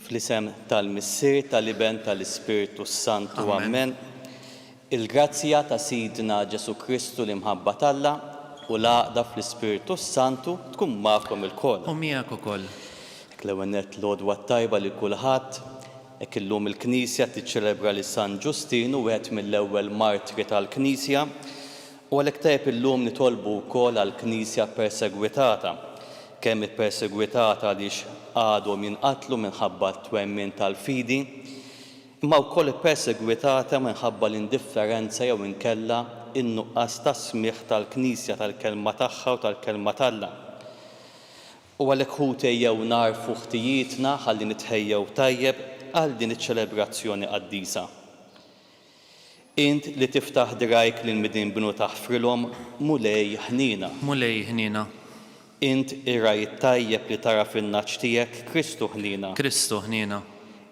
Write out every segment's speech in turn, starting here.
Fl-isem tal-Missier, tal-Iben, tal-Ispiritu Santu, Amen. Il-grazzja ta' Sidna Ġesu Kristu li mħabba Alla u l-għaqda fl-Ispiritu Santu tkun magħkom il-koll. U miegħek ukoll. L-ewwel nett l-għodwa tajba li kulħadd, hekk illum il-Knisja tiċċelebra li San Ġustinu wieħed mill-ewwel martri tal-Knisja u għalhekk tajjeb illum nitolbu wkoll għall-Knisja persegwitata. Kemm ippersegwitata għaliex għadhom jinqatlu minħabba t-twemmin tal-fidi, imma wkoll ippersegwitata minħabba l-indifferenza jew inkella in-nuqqas ta' smigħ tal-Knisja tal-kelma tagħha u tal-kelma tagħha. U għalhekk ħutejjew narfu ħtijietna ħalli nitħejjew tajjeb għal din iċ-ċelebrazzjoni qaddisa. Int li tiftaħ drajk lil midin bnu taħfrilhom mulej ħnina. Mulej ħnina. Int irrajt tajjeb li tara fin-naċ tiegħek Kristu ħnina. Kristu ħnina.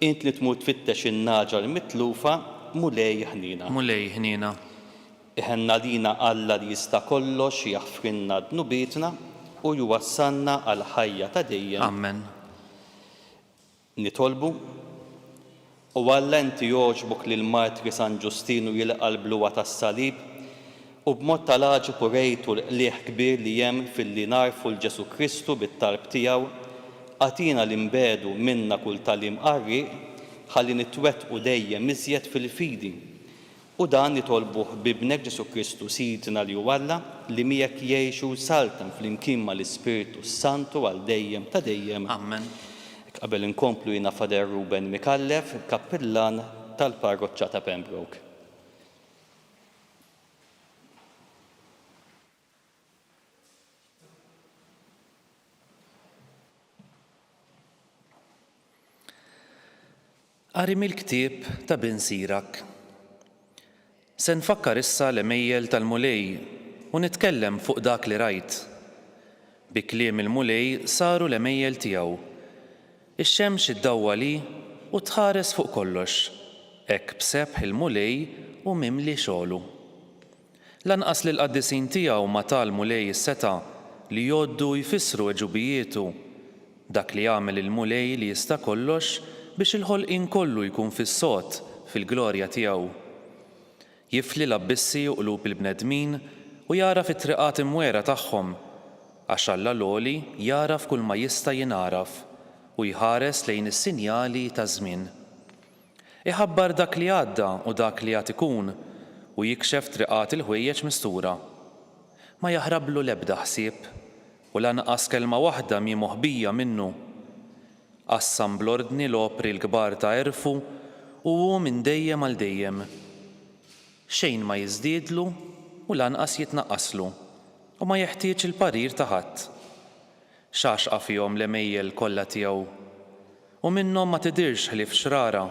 Int li tmut tfittex in-naġa l-mitlufa mulej ħnina. Mulej ħnina. Iħenna lina Alla li jista' kollox jaħfrilna dnubietna u jwassalna għal ħajja ta' dejjem. Amen. Nitolbu u Alla inti jogħġbok lil martri San Ġustinu jilqa' l-bluwa tas-salib u b'mod tal-għaġib rejtu l-qlieħ kbir li hemm fil-li narfu l-Ġesu Kristu bit-talb tiegħu, għatina li nbedu minna kull tal-im qarriq ħalli nitwettqu dejjem iżjed fil-fidi. U dan nitolbuh bibnek Ġesu Kristu Sidna li hu Alla li miegħek jgħixu saltan flimkien mal-Ispiritu Santu għal dejjem ta' dejjem. Amen. Qabel inkomplu jiena Fader Ruben Mikallef, kappillan tal-parroċċa ta' Pembroke. Qari mill-ktieb ta' bin Sirak. Se nfakkar issa l-emejjel tal-mulej u nitkellem fuq dak li rajt. Bi kliem il-mulej saru l-emejjel tiegħu. Ix-xemx iddawwali u tħares fuq kollox. Hekk b'sebħ il-mulej u mimli xogħlu. Lanqas lil qaddisin tiegħu ma tal-mulej is-seta li jgħoddu jfissru eġubijietu. Dak li jagħmel il-mulej li jista' kollox biex il-ħolqien kollu jkun fis-sod fil-glorja tiegħu. Jifli l-abbissi u qlub il-bnedmin u jara fit-triqat imwera tagħhom, għax Alla l-għoli jara f'kull ma jista' jingħaraf u jħares lejn is-sinjali ta' żmien. Iħabbar dak li għadda u dak li għad ikun u jikxef triqat il-ħwejjeġ mistura. Ma jaħrablu l-ebda ħsieb u lanqas kelma waħda mi moħbija minnu. Qassam bl-ordni l-opri l-kbar ta' erfu u hu minn dejjem għal dejjem. Xejn ma jiżdiedlu u lanqas jitnaqqaslu u ma jeħtieġ il-parir ta' ħadd. Xaxqa fihom l-emejjel kollha tiegħu u minnhom ma tidirx ħlief xrara.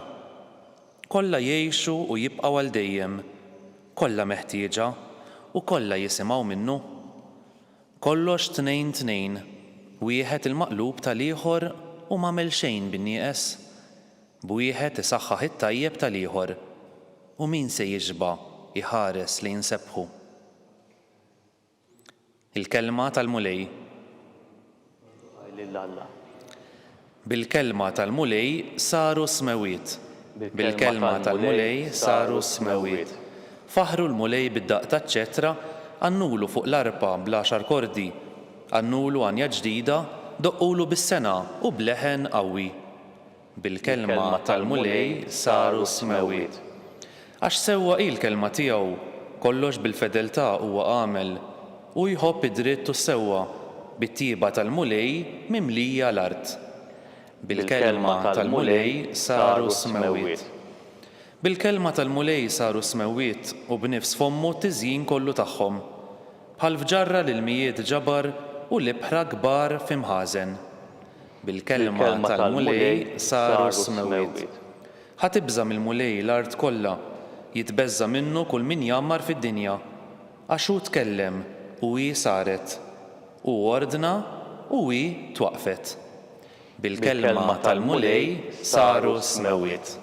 Kollha jgħixu u jibqgħu għal dejjem, kollha meħtieġa u kollha jisimgħu minnu. Kollox tnejn tnejn, wieħed il-maqlub tal-ieħor u m'għamel xejn bin-nieqes. B'wieħed isaħħaħ it-tajjeb tal-ieħor u min se jiġba' iħares li jinsebħu. Il-kelma tal-mulej. Bil-kelma tal-mulej saru smewiet. Bil-kelma tal-mulej saru smewiet. Faħru l-mulej bid-daq taċ-ċetra, għannulu fuq l-arpa bl-10 kordi, għannulu għanja ġdida, doqqulu bis-sena u bleħen qawwi. Bil-kelma tal-mulej saru smewiet. Għax sewwa il-kelma tiegħu, kollox bil-fedeltà huwa għamel u jħobb id-dritt u sewwa bit-tieba tal-mulej mimlija l-art. Bil-kelma tal-mulej saru smewiet. Bil-kelma tal-mulej saru smewiet u b'nifs fommu tiżjin kollu tagħhom. Bħal fġarra l-mijiet ġabar u l-ibħra kbar f'imħażen. Bil-kelma tal-mulej saru smewiet. Ħatibża mill-mulej l-art kollha, jitbeżza minnu kull min jammar fid-dinja. Għax hu tkellem u hi saret, u ordna u hi twaqfet. Bil-kelma tal-mulej saru smewiet.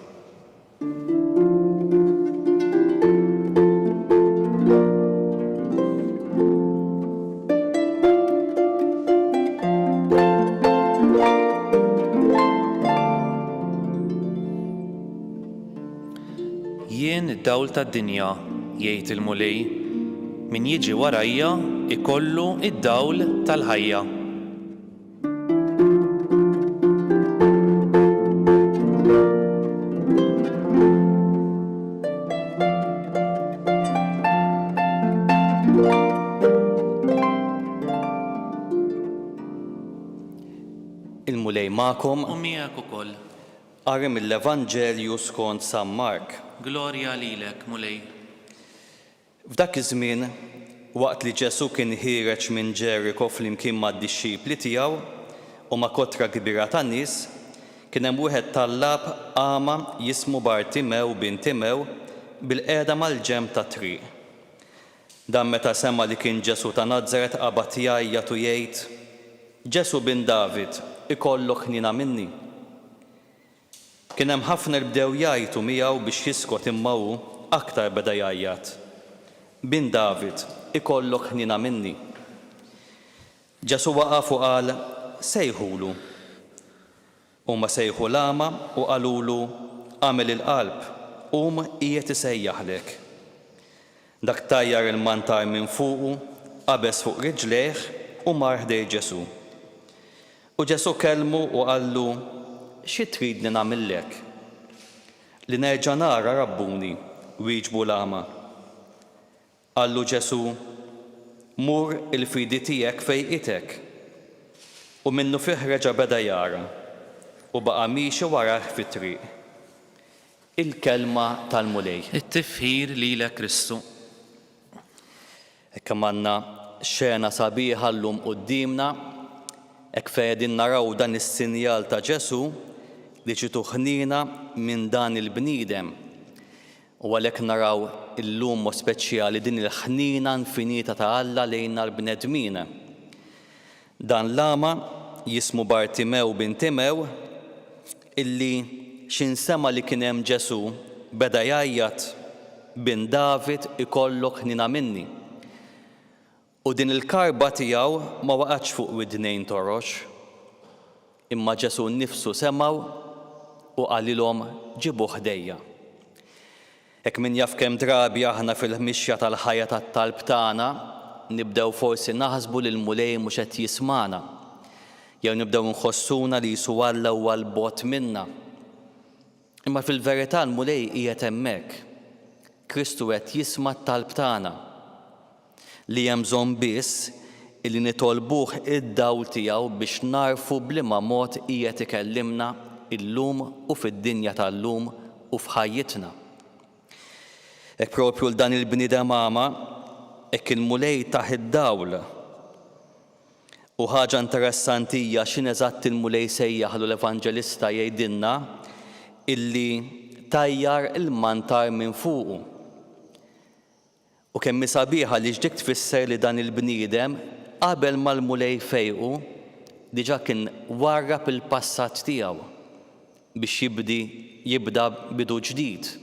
jien id-dawl tad-dinja, jgħid il-mulej, min jiġi warajja ikollu id-dawl tal-ħajja. Il-mulej magħkom U miegħek ukoll. qari mill-Evanġelju skont San Mark. Glorja lilek, mulej. F'dak iż-żmien, waqt li Ġesu kien ħireġ minn Ġeriko flimkien mad-dixxipli tiegħu u ma' kotra kbira ta' nies, kien hemm wieħed tal-lab għama jismu Bartimew bin Timew bil-qiegħda mal-ġenb ta' triq. Dan meta sema li kien Ġesu ta' Nażaret qabad jgħajjat u jgħid: Ġesu bin David, ikollok ħnina minni. Kien hemm ħafna bdew jgħajtu miegħu biex jiskot imma hu aktar beda jgħajjat: Bin David, ikollok ħnina minni. Ġesu waqaf u qal: Sejħulu. Huma sejħu l-għama u qalulu: Għamel il-qalb, qiegħed isejjaħlek. Dak tajjar il-mantar minn fuqu, qabeż fuq riġlejh u mar ħdej Ġesu. U Ġesu kellmu u qallu: Xi tridni nagħmillek? Li nerġa' nara Rabbuni, wieġbu l-għama. Qallu Ġesu: Mur il-fidi tiegħek fejqitek. U minnu fih reġa' beda jara u baqa' miexi warah fit-triq. Il-kelma tal-mulej. It-tifħir lilek Kristu. Hekk għandna xena sabiħa llum qudiemna, hekk fejn naraw dan is-sinjal ta' Ġesu li ġitu ħnina minn dan il-bniedem. U għalhekk naraw illum mod speċjali din il-ħnina infinita ta' Alla lejna l-bnedmin. Dan l-għama jismu Bartimew bin Timew illi x'insema li kien hemm Ġesu beda jgħajjat: Bin David, ikollok ħnina minni. U din il-karba tiegħu ma waqgħetx fuq widnejn torox, imma Ġesu nnifsu semgħu u qalilhom: Ġibu ħdejja. Hekk min jaf kemm drabi aħna fil-mixja tal-ħajja tat-talb tagħna nibdew forsi naħsbu li l-mulej mhux qed jismana, jew nibdew nħossuna li jisu Alla huwa l-bogħod minna. Imma fil-verità l-mulej qiegħed hemmhekk. Kristu qed jisma' t-talb tagħna. Li hemm bżonn biss illi nitolbuh id-dawl tiegħu biex narfu bliema mod qiegħed ikellimna illum u fid-dinja tal-lum u f'ħajjitna. Hekk propju l dan il-bniedem għama, hekk il-mulej taħ id-dawl. U ħaġa interessanti hija x'in eżatt il-mulej sejjaħlu l-Evanġelista jgħidilna illi tajjar il-mantar minn fuqu. U kemm sabiħa li ġdik tfisser li dan il-bniedem qabel mal-mulej fejqu diġà kien warrab il-passat tiegħu biex jibda bidu ġdid.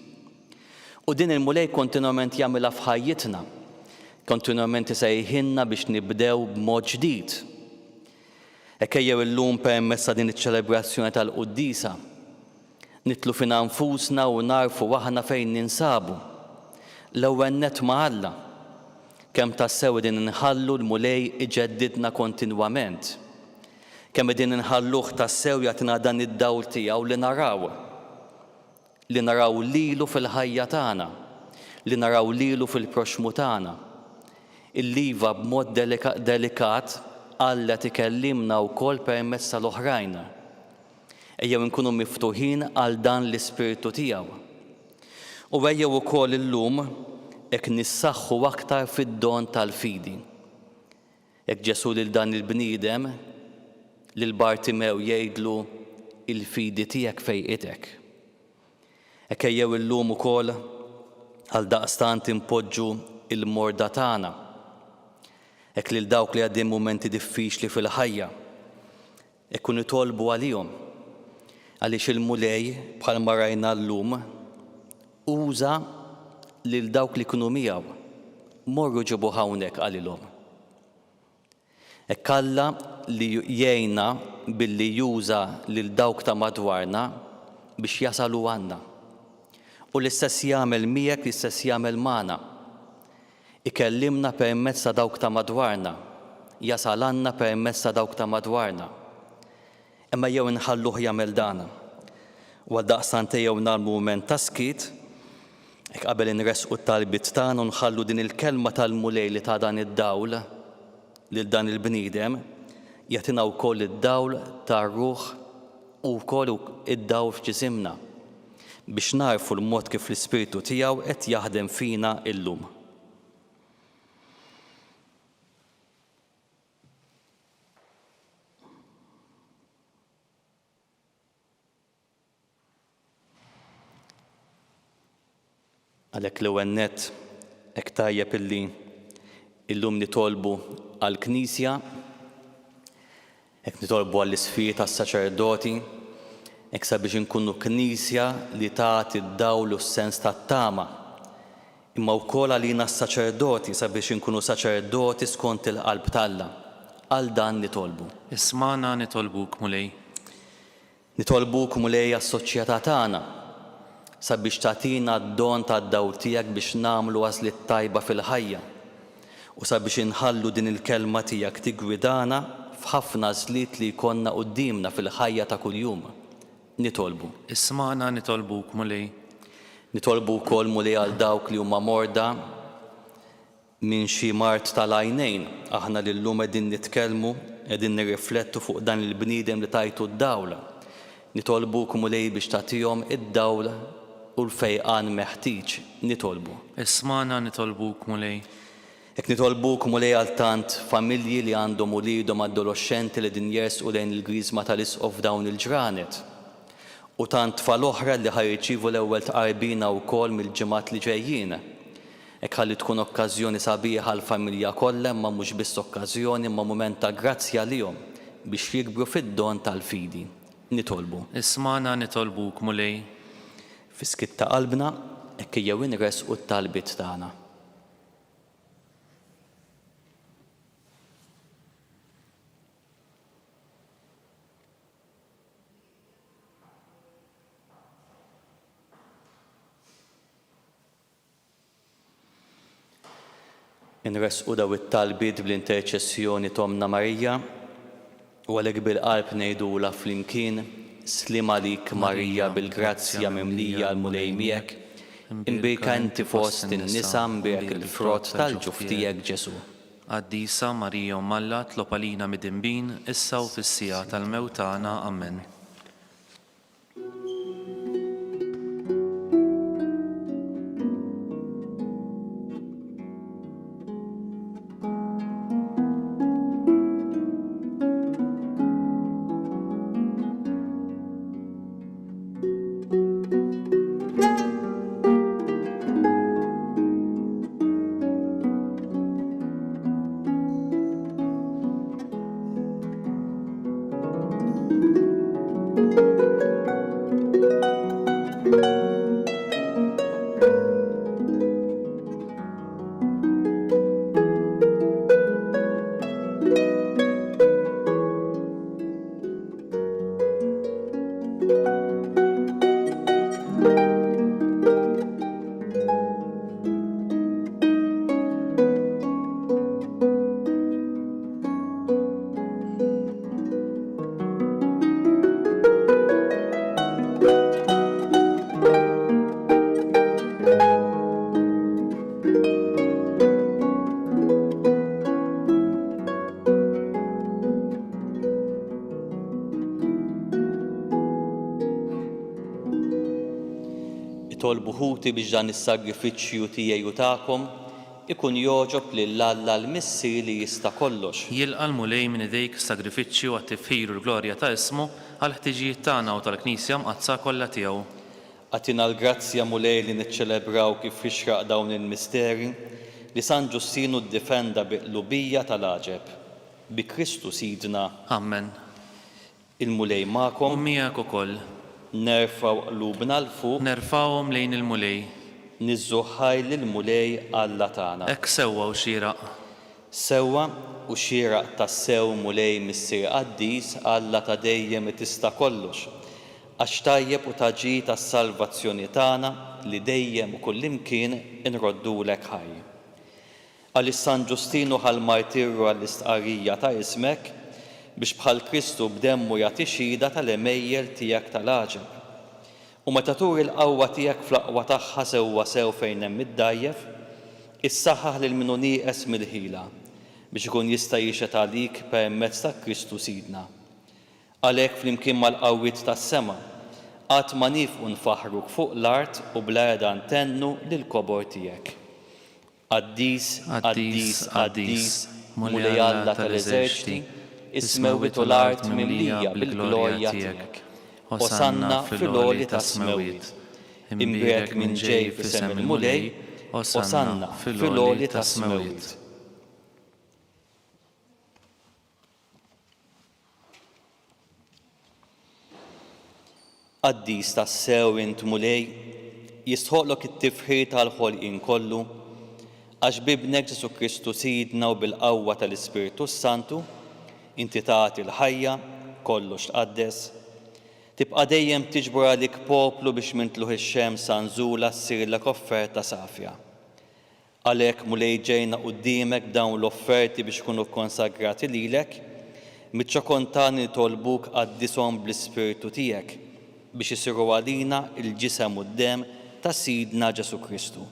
U din il-mulej kontinwament jagħmilha f'ħajjitna, kontinwament isejħinna biex nibdew b'mod ġdid. Hekk ejjew illum permezz din iċ-ċelebrazzjoni tal-Qudiesa nitlu fin anfusna u narfu aħna fejn ninsabu. L-ewwel nett ma' Alla, kemm tassew din inħallu l-mulej iġeddidna kontinwament. Kemm din inħalluh tassew jagħtina dan id-dawl tiegħu li naraw lilu fil-ħajja tagħna, li naraw lilu fil-proxmu tagħna. Il-liva b'mod delikat Alla tikellimna wkoll permezz tal-oħrajn. Ejjew nkunu miftuħin għal dan l-Ispirtu tiegħu. U ejjew ukoll illum hekk nissaħħu aktar fid-don tal-fidi. Hekk Ġesu lil dan il-bniedem lil Bartimew jgħidlu: Il-fidi tiegħek fejqitek. Hekk ejjew illum ukoll għal daqstant impoġġu il-morda tagħna. Hekk lil dawk li għaddin mumenti diffiċli fil-ħajja. Hekk nitolbu għalihom. Għaliex il-mulej bħalma rajna llum uża lil dawk li kienu miegħu. Morru ġibu hawnhekk qalilhom. Hekk Alla li jgħinna billi juża lil dawk ta' madwarna biex jasalu għandna. u l-istess jagħmel miegħek l-istess jagħmel magħna. Ikellimna permezz ta' dawk ta' madwarna, jasal għandna permezz ta' dawk ta' madwarna. Imma jew inħalluh jagħmel dan. U għaldaqstant jew nagħmlu mument ta' skit, hekk qabel inresqu t-talbiet tagħna u nħallu din il-kelma tal-mulej li ta' dan id-dawl lil dan il-bniedem jagħtina wkoll id-dawl tar-ruħ u wkoll id-dawl f'ġisimna biex narfu l-mod kif l-Ispiritu tiegħu qed jaħdem fina llum. Għalhekk l-ewwel nett hekk tajjeb illi illum nitolbu għall-Knisja, hekk nitolbu għall-isfir tas-saċerdoti, hekk sabiex inkunu Knisja li tagħti d-dawl u s-sens tat-tama. Imma wkoll għalina s-saċerdoti sabiex inkunu saċerdoti skont il-qalb t'Alla. Għal dan nitolbu. Ismana nitolbuk mulej. Nitolbuk mulej għas-soċjetà tagħna sabiex tagħtina d-don tad-dawl tiegħek biex nagħmlu għażliet tajba fil-ħajja u sabiex inħallu din il-kelma tiegħek tigwidana f'ħafna żliet li jkollna qudiemna fil-ħajja ta' kuljum. Nitolbu. Ismana nitolbuk mulej. Nitolbu wkoll mulej għal dawk li huma morda minn xi mart tal-għajnejn. Aħna li llum qegħdin nitkellmu, qegħdin nirriflettu fuq dan il-bniedem li tajtu d-dawl. Nitolbuk mulej biex tagħtihom id-dawl u l-fejqan meħtieġ. Nitolbu. Ismana nitolbuk mulej. Hekk nitolbuk mulej għal tant familji li għandhom uliedhom adolescenti li din jersqu lejn il-griżma tal-isqof dawn il-ġranet. U tant tfal oħra li ħajriċievu l-ewwel tqarbina wkoll mill-ġimgħat li ġejjin. Hekk ħalli tkun okkażjoni sabiħa għall-familja kollha imma mhux biss okkażjoni imma mument ta' grazzja lihom biex jikbru fid-don tal-fidi. Nitolbu. Ismana nitolbuk mulej. Fiskit ta' qalbna hekk jew inresqu t-talbiet tagħna. Inresqu daw it-talbiet bl-interċessjoni Tomna Marija u għalhekk bil-qalb ngħidula flimkien Slim għalik Marija bil-grazzja mimlija l-mulej miegħek, imbirka inti fost in-nisa imbirek il-frott tal-ġuf tiegħek Ġesu. Qaddisa Marija Malla tlob għalina mid-inbin issa u fis-sija tal-mewt tagħna. Amen. Tolbu ħuti biex dan is-sagrifiċċju tiegħi u tagħkom ikun jogħġob lil Alla l-Missi li jista' kollox. Jilqa' l-mulej minn idejk sagrifiċċju għat-tifħir u l-glorja ta' ismu għal ħtiġijiet tagħna u tal-Knisja mqazza kollha tiegħu. Għatina l-grazzja mulej li niċċelebraw kif jixraq dawn il-misteri li San Ġustinu ddifenda bi qlubija tal-għaġeb. Bi Kristu Sidna. Amen. Il-mulej magħkom. U miegħek ukoll. Nerfgħu qlubna l-fuq. Nerfgħuhom lejn il-mulej. Niżżuħħaj lill-mulej Alla tagħna. Hekk sewwa u xieraq. Sewwa u xieraq tas-sew mulej missier qaddis Alla ta' dejjem tista' kollox. Għax tajjeb u taġi tas-salvazzjoni tagħna li dejjem u kullimkien inroddulek ħaj. Għaliex San Ġustinu ħal-martirru għall-istqarrija ta' ismek biex bħal Kristu b'demmu jagħti xhieda tal-emejjel tiegħek tal-għaġeb. U meta turi l-qawwa tiegħek fl-aqwa tagħha sewwa sew fejn hemm iddajjef, issaħħaħ lil min hu nieqes mill-ħila biex ikun jista' jixed għalik permezz ta' Kristu Sidna. Għalhekk flimkien mal-qawwiet tas-sema qatt ma nifqu nfaħruk fuq l-art u bla qiegħda ntennu lill-kobor tiegħek. Qaddis, qaddis, qaddis, Mulej Alla tal-eżerċiti, ismewwit u l-art mimlija bil-glorja tiegħek. Osanna fil-għoli ta' smewit, imbjek minn ġej f'isem il-mulej, Osanna fil-għoli ta' smewit. Qaddis tas-sew int mulej, jistħoqlok it-tifħir tal-ħolqien kollu, għax bibnek Ġesu Kristu Sidna u bil-qawwa tal-Ispiritu Santu, inti tagħti l-ħajja kollox tqaddes, tibqa' dejjem tiġbor għalik poplu biex minn tluħ ix-xemsa nżula ssirlek offerta safja. Għalhekk mulej ġejna quddiemek dawn l-offerti biex ikunu konsagrati lilek, miċċokontani nitolbuk qaddishom bl-Ispiritu tiegħek biex isiru għalina il-ġisem u d-dem ta' Sidna Ġesu Kristu,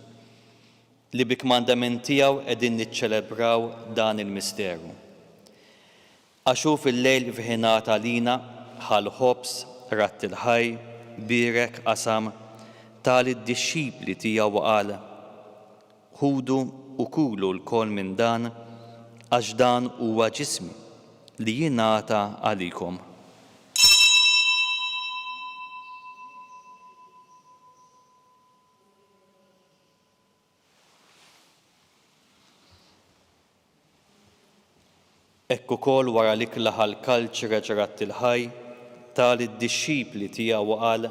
li bik-mandament tiegħu qegħdin niċċelebraw dan il-misteru. Għaxu fil-lejl vħinat għalina ħal-ħobs, ratt il-ħaj, birek, qasam, tali d-dixxipli tiegħu qal, ħudu u kulu l-kol minn dan, għax dan huwa ġismi li jingħata għalikom. Ekk ukoll wara li klaħa l-kalċ reġrat il-ħaj, tali d-dixxipli tiegħu qal,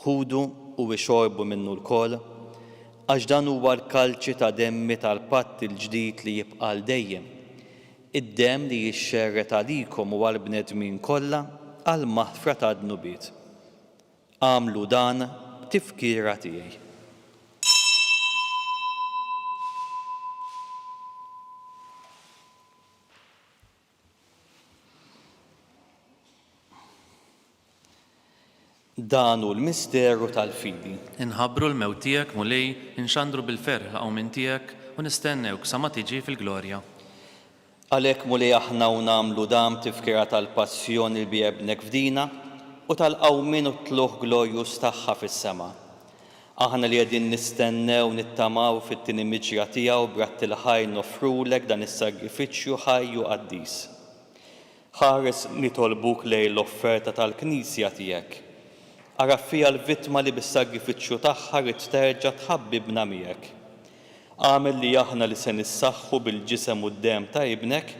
ħudu u ixorbu minnu l-kol, għax dan huwa l-kalċi ta' demmi tal-patt il-ġdid li jibqa' dejjem, id-demm li jixxerret għalikom u għall-bnedmin kollha għal maħfra ta' dnubiet. Għamlu dan b'tifkira tiegħi. Dan hu l-misteru tal-fidi. Inħabbru l-mewt tiegħek mulej, inxandru bil-ferħ l-qawmin tiegħek u nistennewk sa ma tiġi fil-glorja. Għalhekk mulej aħna u nagħmlu dan tifkira tal-passjoni li bijebnek fdina u tal-qawmin u tluħ glorjus tagħha fis-sema. Aħna li qegħdin nistennew nittamaw fit-tieni miġra tiegħu b'ratt il-ħaj nofrulek dan is-sagrifiċċju ħaj u qaddis. Ħares nitolbuk lejn l-offerta tal-Knisja tiegħek. Ara fija l-vittma li bis-sagrifiċċju tagħha rid terġa' tħabbibna miegħek. Għamel li aħna li se nissaħħu bil-ġisem u d-dem ta' ibnek,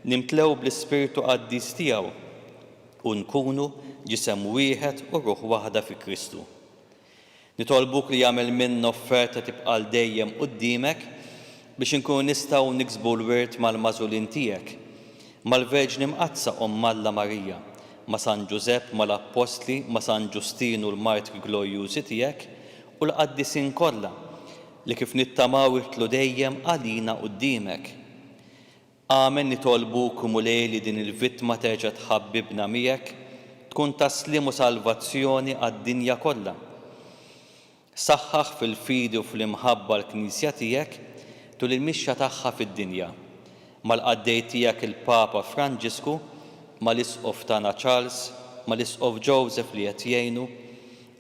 nimtlew bl-Ispiritu Qaddis tiegħu u nkunu ġisem wieħed u ruħ waħda fi Kristu. Nitolbuk li jagħmel minna offerta tibqa' dejjem quddiemek biex inkunu nistgħu niksbu l-wirt mal-magħżulin tiegħek, mal-Verġni Mqazza Omm Alla Marija, ma' San Ġusepp, mal-Apostli, ma' San Ġustinu l-Martri Glorjużi tiegħek u l-qaddisin kollha li kif nittamaw irtlu dejjem għalina quddiemek. Amen nitolbuk mulej li din il-vittma terġa' tħabbibna miegħek, tkun taslim u salvazzjoni għad-dinja kollha. Saħħaħ fil-fidi u fl-imħabba l-Knisja tiegħek tul il-mixja tagħha fid-dinja mal-qaddej tiegħek il-Papa Franġisku, mal-Isqof tagħna Charles, mal-Isqof Joseph li qed jgħinu,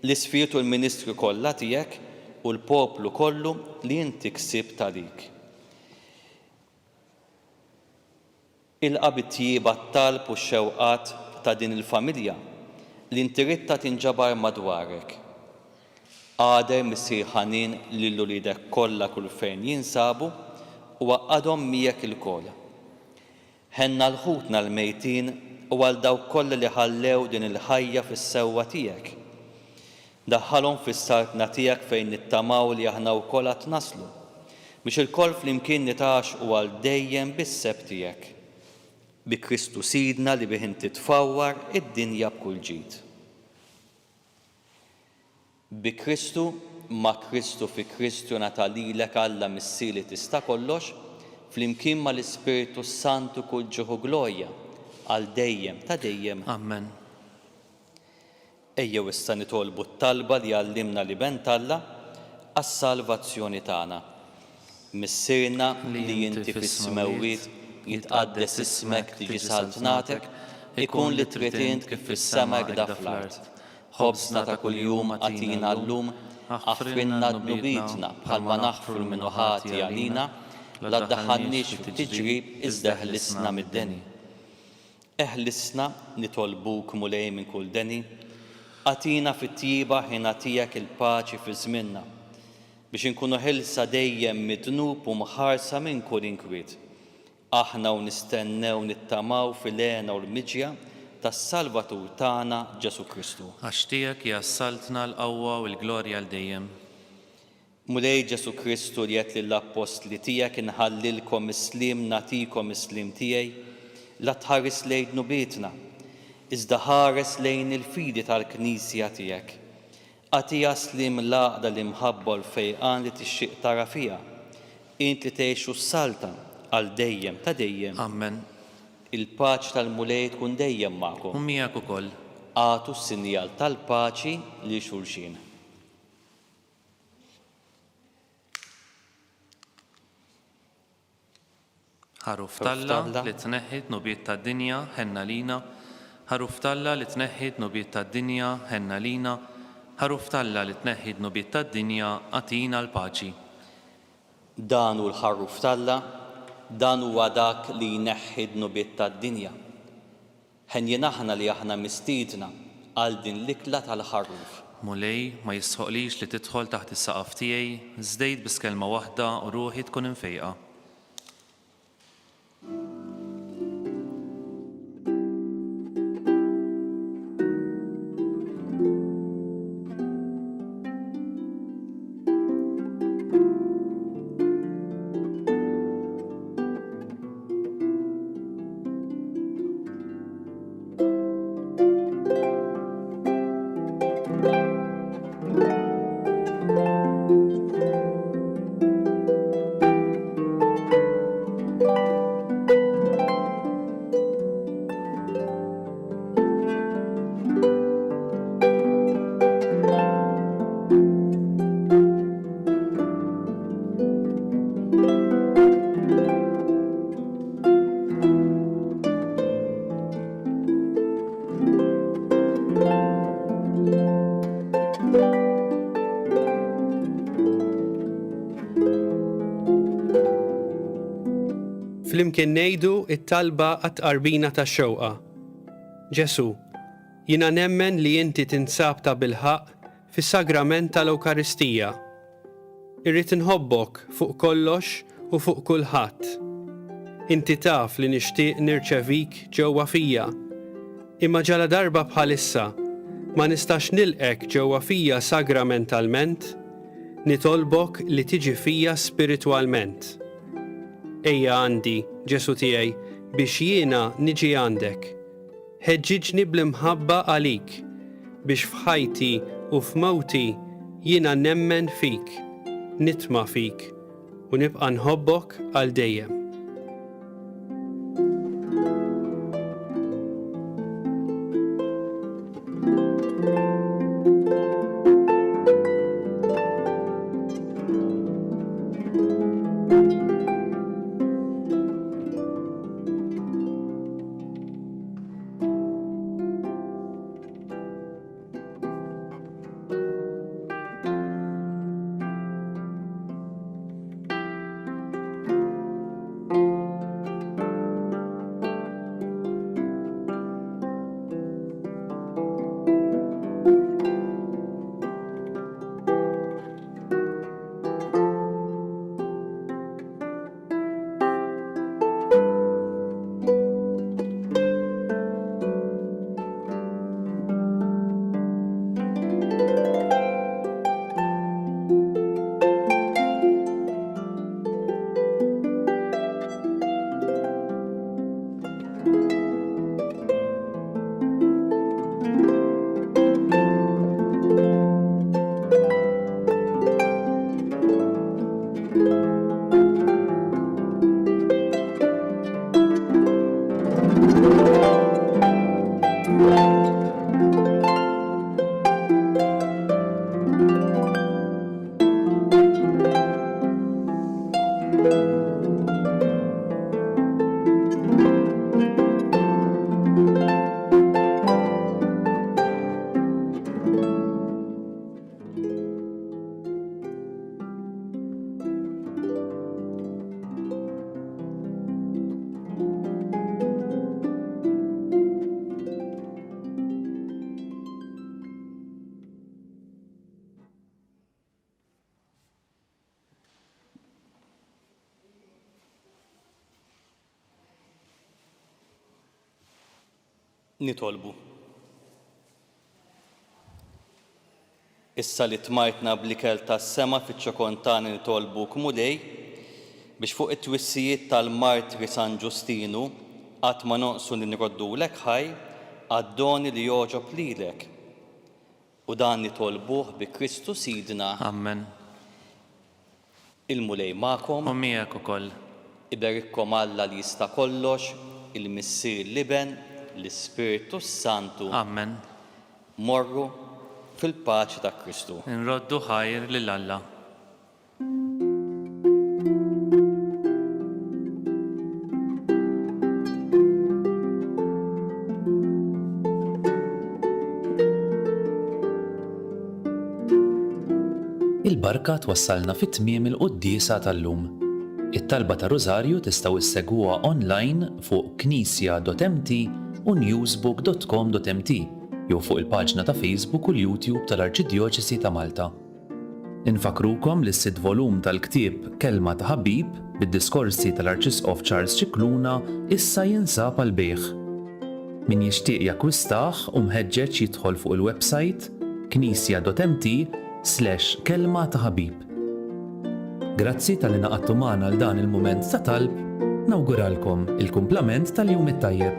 l-isfirtu l-Ministri kollha tiegħek u l-poplu kollu li inti ksibt għalik. Ilqa' bit-tjieba t-talb u x-xewqat ta' din il-familja li inti ridta tinġabar madwarek. Għader missier ħanin lil ulidek kollha kull fejn jinsabu u għaqqadhom miegħek il-kol. Ħenna l-ħutna l-mejtin u għal dawk kollha li ħallew din il-ħajja fis-sewwa tiegħek. Daħħalhom fis-sartna tiegħek fejn nittamaw li aħna wkoll qed naslu biex il-koll flimkien nitaxqu għal dejjem bis-seb tiegħek. Bi Kristu Sidna li bih inti tfawwar id-dinja b'kull ġid. Bi Kristu ma' Kristu fi Kristu nata lilek Alla missieli tista' kollox, flimkien ma' l-Ispiritu Santu kull ġuħu glorja għal dejjem ta' dejjem. Amen. Ejjew issa nitolbu t-talba li għallimna li bent Alla għas-salvazzjoni tagħna. Missirna li inti fis-smewwiet jitqaddes ismek tiġi saltnatek, ikun li trid int kif fis-sema għda fl-art. Ħobżna ta' kuljum għatina llum, aħfrinna dnubitna bħalma naħfru minnu ħati għalina, la ddaħħalniex f'tiġrib iżda ħlisna mid-deni. Eħlisna nitolbuk mulej minn kull deni, għatina fit-tjiba ħin għatijak il-paċi fi żminna, biex inkunu ħilsa dejjem midnub u mħarsa minn kull inkwiet. Aħna u nistennew nittamaw fil-għena u l-miġja tas-Salvatur tagħna Ġesu Kristu. Għax tiegħek jassaltna l-qawwa u l-glorja l dejjem. Mulej Ġesu Kristu li qed lill-Apostli tiegħek inħallilkom islim nagħtikom islim tiegħi, la tħares lejn dnubietna, iżda ħares lejn il-fidi tal-Knisja tiegħek. Għatija slim l-għaqda li mħabba l-fejqan li tixtieq tara fiha, int li tgħixu s-salta għal dejjem ta' dejjem. Amen. Il-paċi tal-mulej tkun dejjem magħkom. U miegħek ukoll. Għatu s-sinjal tal-paċi li xulxin. Ħaruf Talla li tneħħid nubiet tad-dinja ħenna lina, ħaruf Talla li tneħħid nubiet tad-dinja ħenna lina, ħaruf Talla li tneħħid nubiet tad-dinja għatina l-paċi. Dan hu l-ħaruf Talla, dan huwa dak li jneħħid nubiet tad-dinja. Ħen aħna li aħna mistiedna għal din l-ikla tal-ħaruf. Mulej ma jisħoqlix li tidħol taħt is-saqaf tiegħi, żdejt biss kelma waħda u ruħi tkun infejqa. Flimkien ngħidu it-talba għat-qarbina tax-xewqa. Ġesu, jiena nemmen li inti tinsab ta' bilħaq fis-sagrament tal-Ewkaristija. Irrid inħobbok fuq kollox u fuq kulħadd. Inti taf li nixtieq nirċevik ġewwa fija, imma ġala darba bħalissa ma nistax nilqek ġewwa fija sagramentalment, nitolbok li tiġi fija spiritwalment. Ejja għandi, Ġesu tiegħi, biex jiena niġi għandek. Ħeġġiġni bl-imħabba għalik, biex f'ħajti u f'mewti jiena nemmen fik, nitma' fik u nibqa' nħobbok għal dejjem. Nitolbu. Issa li tmajtna bl-ikel tas-sema fiċ-ċokontani nitolbuk mulej biex fuq it-twissijiet tal-Martri San Ġustinu qatt ma noqsu li nroddulek ħaj għad-doni li jogħġob lilek. U dan nitolbuh bi Kristu Sidna. Amen. Il-mulej magħkom, U miegħek ukoll. iberikkom Alla li jista' kollox, il-Missier Liben, l-Ispiritu Santu. Amen. Morru fil-paċi ta' Kristu. Nroddu ħajr lil Alla. Il-barka twassalna fit-tmiem il-qudiesa tal-lum. It-talba ta' Rożarju tistgħu issegwuha online fuq knisja.mt u newsbook.com.mt jew fuq il-paġna ta' Facebook u l-YouTube tal-Arċidjoċesi ta' Malta. Infakrukom li s-sitt volum tal-ktieb Kelma ta' Ħabib bid-diskorsi tal-Arċisqof Charles Cicluna issa jinsab għal bejgħ. Min jixtieq jakkwistah u mħeġġeġ jidħol fuq il-website knisja.mt/kelma ta' ħabib. Grazzi tal-li naqattu magħna għal dan il-mument ta' talb, nawguralkom il-kumplament tal-jum it-tajjeb.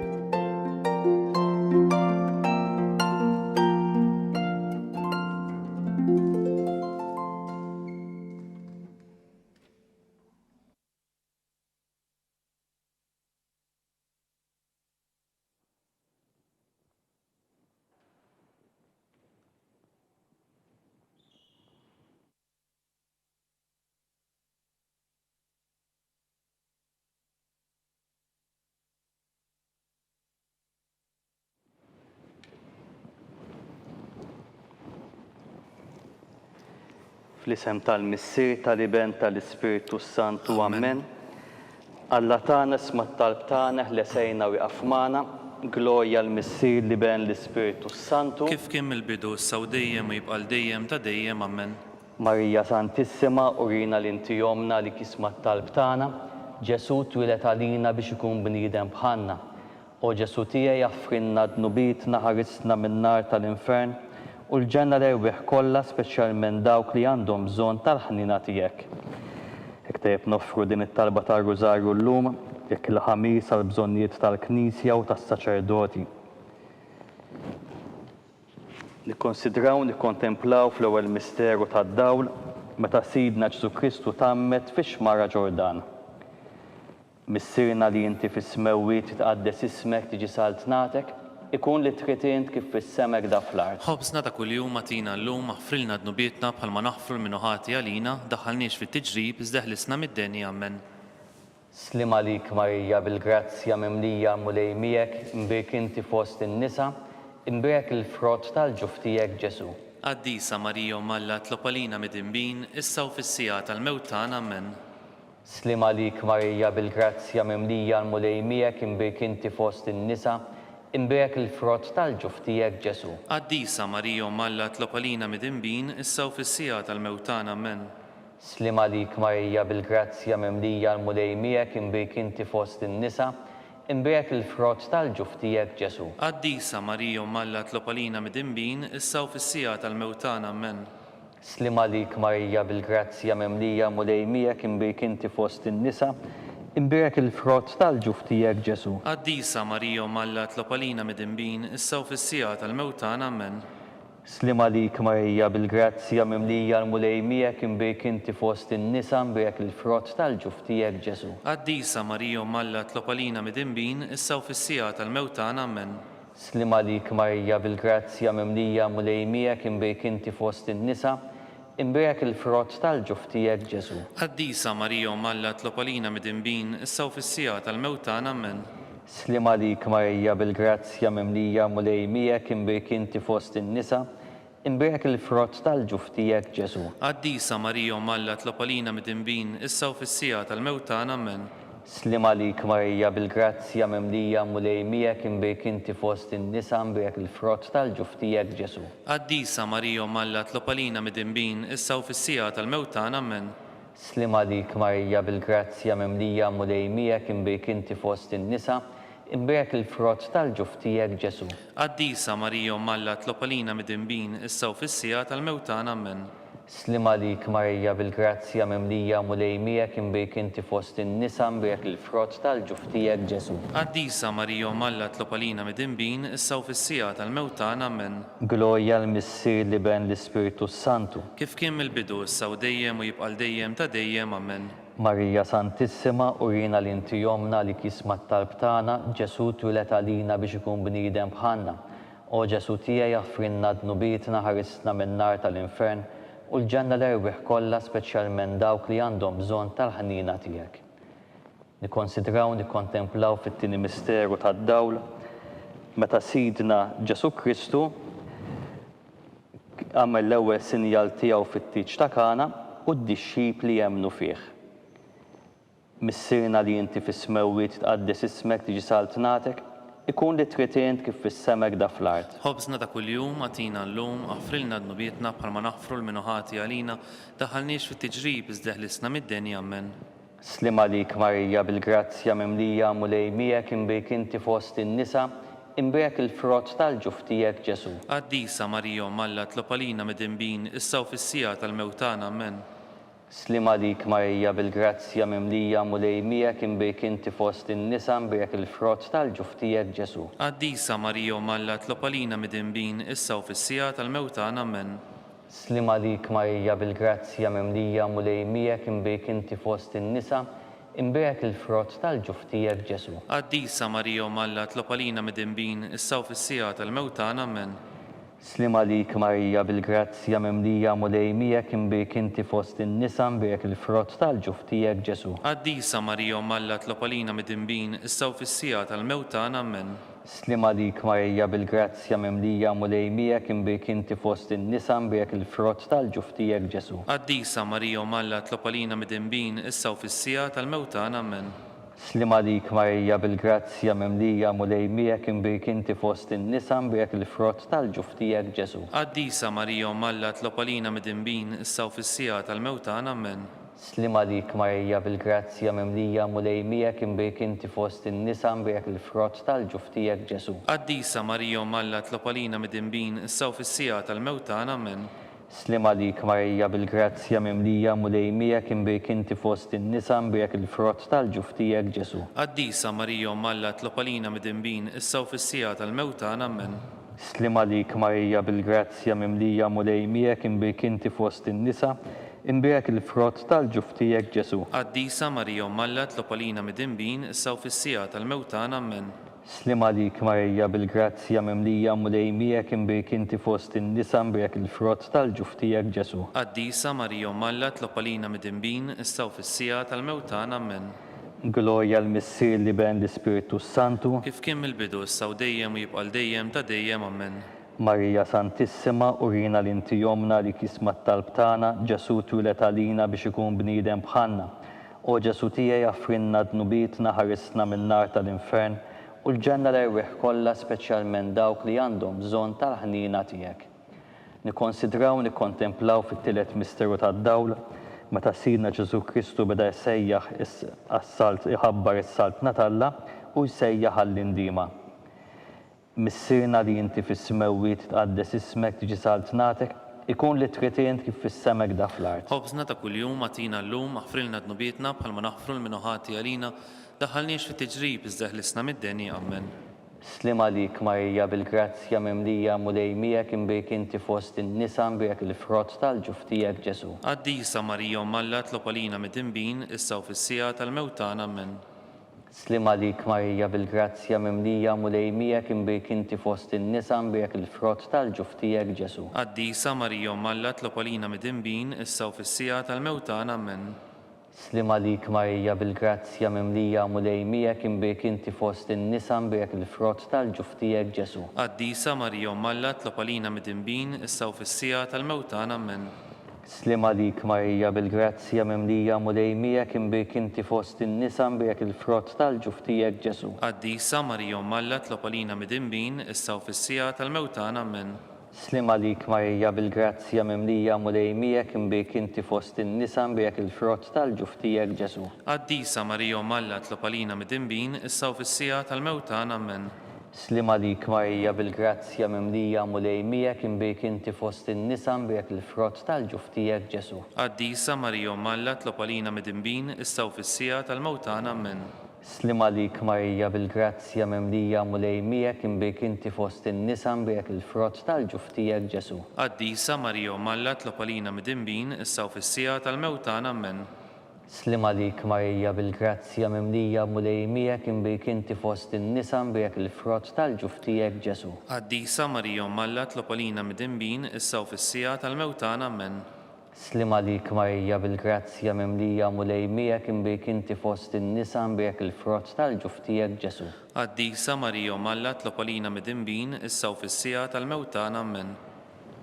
Fl-isem tal-Missier tal-Iben tal-Ispiritu Santu. Amen. Alla tagħna isma' t-talb tagħna ħlesejna wieqaf magħna, glorja l-Missier Liben l-Ispiritu Santu. Kif kien mill-bidu issa u dejjem u jibqa' dejjem ta' dejjem. Amen. Marija Santissima, urina l-inti jomna li kisma t-talb tagħna, Ġesu twilet għalina biex ikun bniedem bħalna. O Ġesu tiegħi jaffrinna dnubitna ħarisna min-nar tal-infern u l-ġenna l-erwieħ kollha speċjalment dawk li għandhom bżonn tal-ħnina tiegħek. Jekk tejjeb noffru din it-talba tar-Rużarju llum, jekk il-ħamis għal bżonnijiet tal-Knisja u tas-saċerdoti. Nikkonsidraw nikkontemplaw fl-ewwel misteru tad-dawl meta Sidna Ġesu Kristu tammet fix-xmara Ġordan. Missirna li inti fis-smewwiet titqaddes ismek tiġi saltnatek, ikun li tritint kif fis-semek da fl-art. Ħobsna ta' kuljum atina llum aħfrilna dnubietna bħalma naħfru l-minuħati għalina, daħħalniex fit-tiġrib iżda ħlisna mid-denja. Amen. Slim għalik Marija bil-grazzja mimlija mulej miegħek, imbirk inti fost in-nisa, imbirek il-frott tal-ġuf tiegħek Ġesu. Qaddisa Marija Malla tlob għalina mid-inbin, issa u fis-sija tal-mewt tagħna. Amen. Slim għalik Marija bil-grazzja mimlija mulej miegħek, imbirk inti fost in-nisa, imbirek il-frott tal-ġuf tiegħek Ġesu. Qaddisa Marija Malla tlob għalina mid-inbin, issa u fis-sija tal-mewt tagħna. Amen. Slim għalik Marija bil-grazzja mimlija mulej miegħek, imbirk inti fost in-nisa, imbirek il-frott tal-ġuf tiegħek Ġesu. Qaddisa Marija Malla tlob għalina mid-inbin, issa u fis-sija tal-mewt tagħna. Amen. Slim għalik Marija bil-grazzja mimlija mulej miegħek, imbirk inti fost in-nisa, imbirek il-frott tal-ġuf tiegħek Ġesu. Qaddisa Marija Malla tlob għalina mid-inbin, issa u fis-sija tal-mewt tagħna. Amen. Slim għalik Marija bil-grazzja mimlija mulej miegħek, imbirk inti fost in-nisa, imbirek il-frott tal-ġuf tiegħek Ġesu. Qaddisa Marija Malla tlob għalina mid-inbin, issa u fis-sija tal-mewt tagħna. Amen. Slim għalik Marija bil-grazzja mimlija mulej miegħek, imbirk inti fost in-nisa, imbirek il-frott tal-ġuf tiegħek Ġesu. Qaddisa Marija Malla tlob għalina mid-inbin, issa u fis-sija tal-mewt tagħna. Amen. Slim għalik Marija bil-grazzja mimlija mulej miegħek, imbirk inti fost in-nisa, imbirek il-frott tal-ġuf tiegħek Ġesu. Qaddisa Marija Malla tlob għalina mid-inbin, issa u fis-sija tal-mewt tagħna. Amen. Slim għalik Marija bil-grazzja mimlija mulej miegħek, imbirk inti fost in-nisa, imbirek il-frott tal-ġuf tiegħek Ġesu. Qaddisa Marija Malla tlob għalina mid-inbin, issa u fis-sija tal-mewt tagħna. Amen. Slim għalik Marija bil-grazzja mimlija mulej miegħek, imbirk inti fost in-nisa, imbrek il-frott tal-ġuf tiegħek Ġesu. Qaddisa Marija Malla tlob għalina midinbin issa u fis-sija tal-mewtana Amen. Slim għalik Marija bil-grazzja mimlija mulej miegħek imbrik inti fost in-nisa imbrek il-frott tal-ġuf tiegħek Ġesu. Qaddisa Marija Malla tlob għalina midinbin issa u fis-sija tal-mewtana Amen. Glorja l-Missier li ben l-Ispiritu Santu. Kif kien mill-bidu issa u dejjem u jibqal dejjem ta' dejjem Amen. Marija Santissima, urina l-inti jomna li kismat talbtana, Ġesu twilet għalina biex ikun bniedem bħanna. O Ġesu tiegħi jaffrinna dnubitna ħarisna min-nar tal-infern u l-ġenna l-erbiħ kollha speċjalment dawk li għandhom bżonn tal-ħnina tiegħek. Nikkonsidraw nikkontemplaw fit-tieni misteru tad-dawl meta Sidna Ġesu Kristu għamel l-ewwel sinjal tiegħu fit-tiġ ta' Kana u d-dixxipli jemmnu fih. Missirna li inti fis-smewwiet tqaddis ismek tiġi saltnatek, ikun li tritient kif fis-semek da fl-art. Ħobżna ta' kuljum għatina llum aħfrilna dnubietna bħalma naħfru l-minuħati għalina daħalniex fit-tiġrib iżdeħlisna mid-denja Amen. Slim għalik Marija bil-grazzja mimlija mulej miegħek imbrik inti fost in-nisa, imbrek il-frott tal-ġuf tiegħek Ġesu. Qaddisa Marija Malla tlob għalina midinbin issa u fis-sija tal-mewtana Amen. Slim għalik Marija bil-grazzja mimlija mulej miegħek imbrik inti fost in-nisa imbrek il-frott tal-ġuf tiegħek Ġesu. Qaddisa Marija Malla tlob għalina midinbin issa u fis-sija tal-mewtana Amen. Slim għalik Marija bil-grazzja mimlija mulej miegħek imbrik inti fost in-nisa, imbrek il-frott tal-ġuf tiegħek Ġesu. Qaddisa Marija Malla tlob għalina midinbin issa u fis-sija tal-mewtana Amen. Slim għalik Marija bil-grazzja mimlija mulej miegħek imbrik inti fost in-nisa imbrek il-frott tal-ġuf tiegħek Ġesu. Qaddisa Marija Malla tlob għalina midinbin issa u fis-sija tal-mewtana Amen. Slim għalik Marija bil-grazzja mimlija mulej miegħek imbrik inti fost in-nisa imbrek il-frott tal-ġuf tiegħek Ġesu. Qaddisa Marija Malla tlob għalina midinbin issa u fis-sija tal-mewtana Amen. Slim għalik Marija bil-grazzja mimlija mulej miegħek imbrik inti fost in-nisa imbrek il-frott tal-ġuf tiegħek Ġesu. Qaddisa Marija Malla tlob għalina midinbin issa u fis-sija tal-mewtana Amen. Slim għalik Marija bil-grazzja mimlija mulej miegħek imbrik inti fost in-nisa imbrek il-frott tal-ġuf tiegħek Ġesu. Qaddisa Marija Malla tlob għalina midinbin issa u fis-sija tal-mewtana Amen. Slim għalik Marija bil-grazzja mimlija mulej miegħek imbrik inti fost in-nisa imbrek il-frott tal-ġuf tiegħek Ġesu. Qaddisa Marija Malla tlob għalina midinbin issa u fis-sija tal-mewtana Amen. Slim għalik Marija bil-grazzja mimlija mulej miegħek imbrik inti fost in-nisa imbrek il-frott tal-ġuf tiegħek Ġesu. Qaddisa Marija Malla tlob għalina midinbin issa u fis-sija tal-mewtana Amen. Slim għalik Marija bil-grazzja mimlija mulej miegħek imbrik inti fost in-nisa imbrek il-frott tal-ġuf tiegħek Ġesu. Qaddisa Marija Malla tlob għalina midinbin issa u fis-sija tal-mewtana Amen. Glorja l-Missier li ben l-Ispiritu Santu. Kif kien mill-bidu issa u dejjem u jibqal dejjem ta' dejjem Amen. Marija Santissima, urina l-inti jomna li kismat talbtana, Ġesu twilet għalina biex ikun bniedem bħanna. O Ġesu tiegħi jaffrinna dnubitna ħarisna min-nar tal-infern u l-ġenna l-erbiħ kollha speċjalment dawk li għandhom bżonn tal-ħnina tiegħek. Nikkonsidraw nikkontemplaw fit-tielet misteru tad-dawl meta Sidna Ġesu Kristu beda jsejjaħ is-salt iħabbar is-salt natalla u jsejjaħ għall-indima. Missirna li inti fis-smewwiet tqaddis ismek tiġi saltnatek, ikun li tritient kif fis-semek da fl-art. Ħobżna ta' kuljum għatina llum aħfrilna dnubietna bħalma naħfru l-minuħati għalina daħalniex fit-tiġrib iżdeħlisna mid-denja Amen. Slim għalik Marija bil-grazzja mimlija mulej miegħek imbrik inti fost in-nisa imbrek il-frott tal-ġuf tiegħek Ġesu. Qaddisa Marija Malla tlob għalina midinbin issa u fis-sija tal-mewtana Amen. Slim għalik Marija bil-grazzja mimlija mulej miegħek imbrik inti fost in-nisa imbrek il-frott tal-ġuf tiegħek Ġesu. Qaddisa Marija Malla tlob għalina midinbin issa u fis-sija tal-mewtana Amen. Slim għalik Marija bil-grazzja mimlija mulej miegħek imbrik inti fost in-nisa imbrek il-frott tal-ġuf tiegħek Ġesu. Qaddisa Marija Malla tlob għalina midinbin issa u fis-sija tal-mewtana Amen. Slim għalik Marija bil-grazzja mimlija mulej miegħek imbrik inti fost in-nisa imbrek il-frott tal-ġuf tiegħek Ġesu. Qaddisa Marija Malla tlob għalina midinbin issa u fis-sija tal-mewtana Amen. Slima lik Marija bil-grazzja mimlija mulej miegħek imbik inti fost in-nisa imbek il-frott tal-ġuftijek Ġesu. Qaddisa Marija Malla tlob għalina mid-dinbin issa u fis-sija tal-mewtan ammen. Slima lik Marija bil-grazzja mimlija mulej miegħek imbik inti fost in-nisa imbek il-frott tal-ġuftijek Ġesu. Qaddisa Marija Malla tlob għalina mid-dinbin issa u fis-sija tal-mewtan ammen. Slima lik Marija bil-grazzja mimlija mulej miegħek imbik inti fost in-nisa imbek il-frott tal-ġuftijek Ġesu. Qaddisa Marija Malla tlob għalina mid-dinbin issa u fis-sija tal-mewtan ammen. Slima lik Marija bil-grazzja mimlija mulej miegħek imbik inti fost in-nisa imbek il-frott tal-ġuftijek Ġesu. Qaddisa Marija Malla tlob għalina mid-dinbin issa u fis-sija tal-mewtan ammen. Slima lik Marija bil-grazzja mimlija mulej miegħek imbik inti fost in-nisa imbek il-frott tal-ġuftijek Ġesu. Qaddisa Marija Malla tlob għalina mid-dinbin issa u fis-sija tal-mewtan ammen.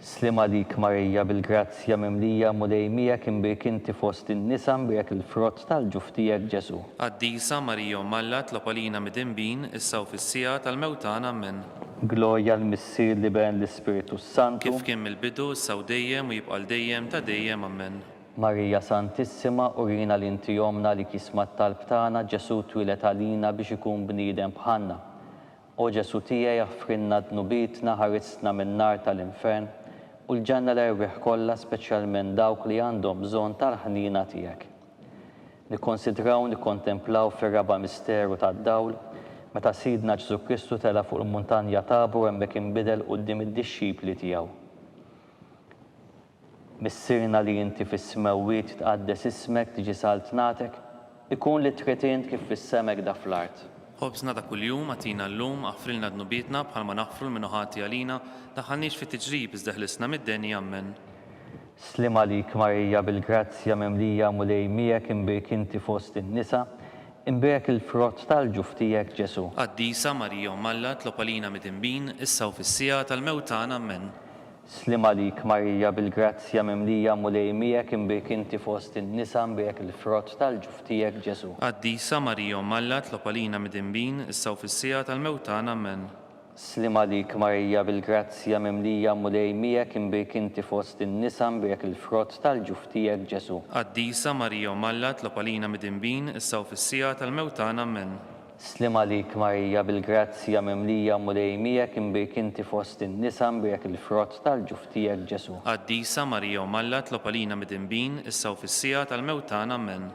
Slima lik Marija bil-grazzja mimlija mulej miegħek imbik inti fost in-nisa imbek il-frott tal-ġuftijek Ġesu. Qaddisa Marija Malla tlob għalina mid-dinbin issa u fis-sija tal-mewtan ammen. Glorja l-Missier li ben l-Ispiritu Santu. Kif kien mill-bidu issa u dejjem u jibqa' dejjem ta' dejjem ammen. Marija Santissima, urina l-inti jomna li kismat tal-btana Ġesu twilet għalina biex ikun bniedem bħanna. O Ġesu tiegħi jaffrinna dnubitna ħarisna min-nar tal-infern u l-ġenna l-erbiħ kollha speċjalment dawk li għandhom bżonn tal-ħnina tiegħek. Nikkonsidraw nikkontemplaw fir-raba' misteru tad-dawl meta Sidna Ġesu Kristu tela fuq il-muntanja Tabor hemmhekk inbidel quddiem id-dixxipli tiegħu. Missirna li inti fis-smewwiet tqaddes ismek tiġi saltnatek, ikun li tretint kif fis-semek da fl-art. Ħobsna ta' kuljum għatina llum aħfrilna dnubietna bħalma naħfru l-minuħati għalina daħalniex fit tiġrib iżda ħlisna mid-denja ammen. Slima lik Marija bil-grazzja mimlija mulej miegħek imbek inti fost in-nisa imbek il-frott tal-ġuftijek Ġesu. Qaddisa Marija Malla tlob għalina mid-dinbin issa u fis-sija tal-mewtan ammen. Slima lik Marija bil-grazzja mimlija mulej miegħek imbek inti fost in-nisa imbek il-frott tal-ġuftijek Ġesu. Qaddisa Marija Malla tlob għalina mid-dinbin issa u fis-sija tal-mewtan ammen. Slima lik Marija bil-grazzja mimlija mulej miegħek imbek inti fost in-nisa imbek il-frott tal-ġuftijek Ġesu. Qaddisa Marija Malla tlob għalina mid-dinbin issa u fis-sija tal-mewtan ammen. Slima lik Marija bil-grazzja mimlija mulej miegħek imbek inti fost in-nisa imbek il-frott tal-ġuftijek Ġesu. Qaddisa Marija Malla tlob għalina mid-dinbin issa u fis-sija tal-mewtan ammen.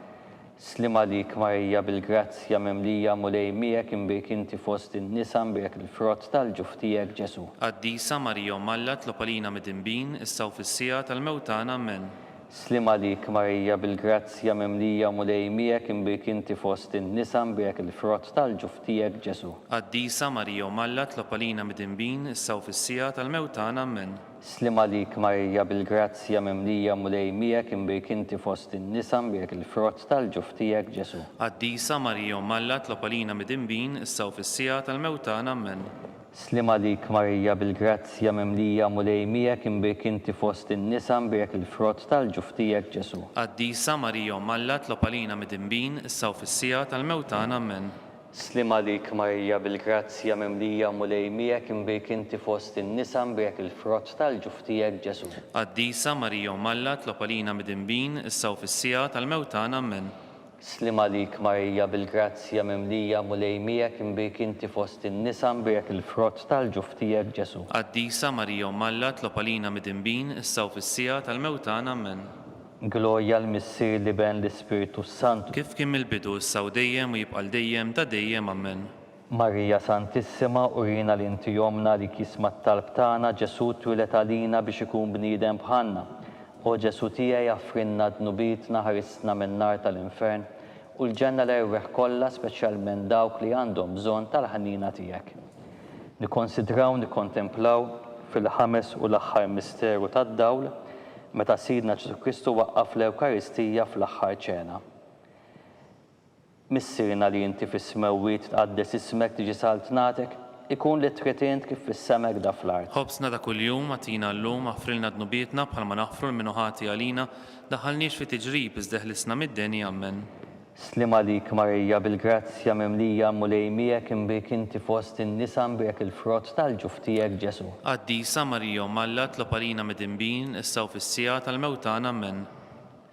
Slima lik Marija bil-grazzja mimlija mulej miegħek imbek inti fost in-nisa imbek il-frott tal-ġuftijek Ġesu. Qaddisa Marija Malla tlob għalina mid-dinbin issa u fis-sija tal-mewtan ammen. Slima lik Marija bil-grazzja mimlija mulej miegħek imbek inti fost in-nisa imbek il-frott tal-ġuftijek Ġesu. Qaddisa Marija Malla tlob għalina mid-dinbin issa u fis-sija tal-mewtan ammen. Slima lik Marija bil-grazzja mimlija mulej miegħek imbek inti fost in-nisa imbek il-frott tal-ġuftijek Ġesu. Qaddisa Marija Malla tlob għalina mid-dinbin issa u fis-sija tal-mewtan ammen. Slima lik Marija bil-grazzja mimlija mulej miegħek imbek inti fost in-nisa imbek il-frott tal-ġuftijek Ġesu. Qaddisa Marija Malla tlob għalina mid-dinbin issa u fis-sija tal-mewtan ammen. Slima lik Marija bil-grazzja mimlija mulej miegħek imbek inti fost in-nisa imbek il-frott tal-ġuftijek Ġesu. Qaddisa Marija Malla tlob għalina mid-dinbin issa u fis-sija tal-mewtan ammen. Slima lik Marija bil-grazzja mimlija mulej miegħek imbek inti fost in-nisa imbek il-frott tal-ġuftijek Ġesu. Qaddisa Marija Malla tlob għalina mid-dinbin issa u fis-sija tal-mewtan ammen. Glorja l-Missier li ben l-Ispiritu Santu. Kif kien mill-bidu issa u dejjem u jibqa' dejjem ta' dejjem ammen. Marija Santissima, urina l-inti jomna li kismat tal-btana Ġesu twilet għalina biex ikun bniedem bħanna. O Ġesu tiegħi jaffrinna dnubitna ħarisna min-nar tal-infern u l-ġenna l-erbiħ kollha speċjalment dawk li għandhom bżonn tal-ħnina tiegħek. Nikkonsidraw nikkontemplaw fil-ħames u l-aħħar misteru tad-dawl meta Sidna Ġesu Kristu waqqaf l-Ewkaristija fl-aħħar ċena. Missirna li inti fis-smewwiet tqaddes ismek tiġi saltnatek, ikun li tretint kif fis-semek da fl-art. Ħobsna ta' kuljum għatina llum aħfrilna dnubietna bħalma naħfru l-minuħati għalina daħalniex fi tiġrib iżda ħlisna mid-denja ammen. Slima lik Marija bil-grazzja mimlija mulejmijek imbik inti fost in-nisa mbek il-frott tal-ġuftijek Ġesu. Qaddisa Marija Malla tlob għalina mid-dinbin issa u fis-sija tal-mewtana Amen.